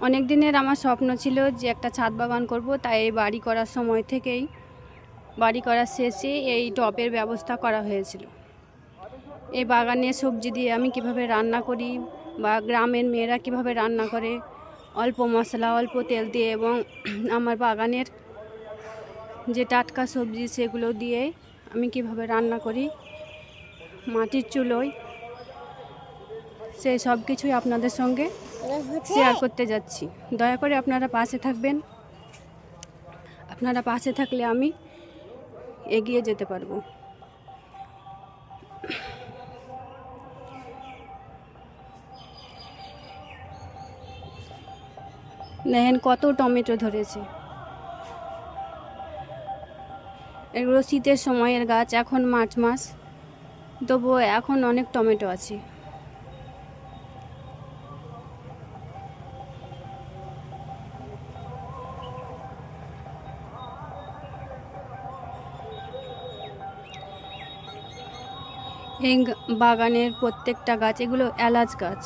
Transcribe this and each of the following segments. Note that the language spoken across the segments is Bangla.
অনেক দিনের আমার স্বপ্ন ছিল যে একটা ছাদ বাগান করব, তাই এই বাড়ি করার সময় থেকেই বাড়ি করার শেষে এই টবের ব্যবস্থা করা হয়েছিল। এই বাগানে সবজি দিয়ে আমি কিভাবে রান্না করি বা গ্রামের মেয়েরা কিভাবে রান্না করে অল্প মশলা অল্প তেল দিয়ে, এবং আমার বাগানের যে টাটকা সবজি সেগুলো দিয়ে আমি কিভাবে রান্না করি মাটির চুলোয়, সেই সব কিছুই আপনাদের সঙ্গে শেয়ার করতে যাচ্ছি। দয়া করে আপনারা পাশে থাকবেন। আপনারা পাশে থাকলে আমি এগিয়ে যেতে পারবো। দেখেন কত টমেটো ধরেছে। এগুলো শীতের সময়ের গাছ, এখন মার্চ মাস, তবুও এখন অনেক টমেটো আছে। এই বাগানের প্রত্যেকটা গাছ, এগুলো এলাচ গাছ,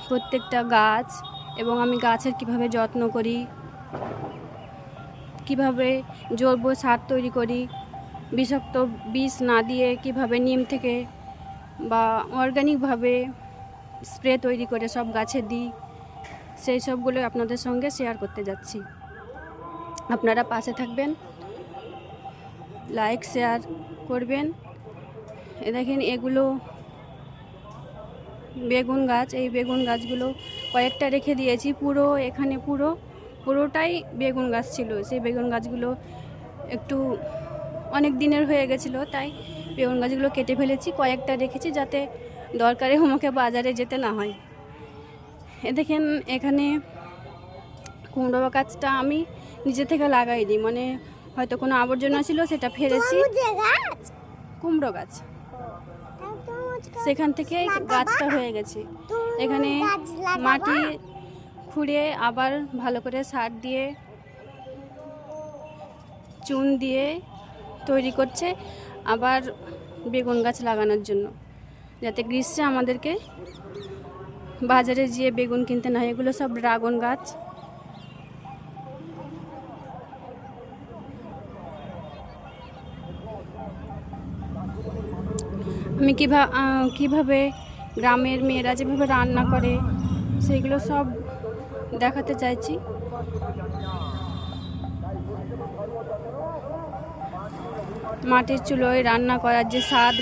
প্রত্যেকটা গাছ, এবং আমি গাছের কিভাবে যত্ন করি, কিভাবে জৈব সার তৈরি করি, বিষাক্ত বিষ না দিয়ে কিভাবে নিম থেকে বা অর্গানিকভাবে স্প্রে তৈরি করে সব গাছে দিই, সেই সবগুলো আপনাদের সঙ্গে শেয়ার করতে যাচ্ছি। আপনারা পাশে থাকবেন, লাইক শেয়ার করবেন। দেখেন এগুলো বেগুন গাছ, এই বেগুন গাছগুলো কয়েকটা রেখে দিয়েছি। এখানে পুরোটাই বেগুন গাছ ছিল। সেই বেগুন গাছগুলো একটু অনেক দিনের হয়ে গেছিলো, তাই বেগুন গাছগুলো কেটে ফেলেছি। কয়েকটা রেখেছি যাতে দরকারে আমাকে বাজারে যেতে না হয়। দেখেন এখানে কুমড়ো গাছটা আমি নিজে থেকে লাগাইনি, মানে হয়তো কোনো আবর্জনা ছিল সেটা ফেলেছি। কুমড়ো গাছ, সেখান থেকে গাছটা হয়ে গেছে। এখানে মাটি খুঁড়ে আবার ভালো করে সার দিয়ে চুন দিয়ে তৈরি করছে আবার বেগুন গাছ লাগানোর জন্য, যাতে গ্রীষ্মে আমাদেরকে বাজারে গিয়ে বেগুন কিনতে না হয়। এগুলো সব ড্রাগন গাছ। আমি কিভাবে গ্রামের মেয়েরা যেভাবে রান্না করে সেগুলো সব দেখাতে চাইছি। মাটির চুলোয় রান্না করার যে স্বাদ,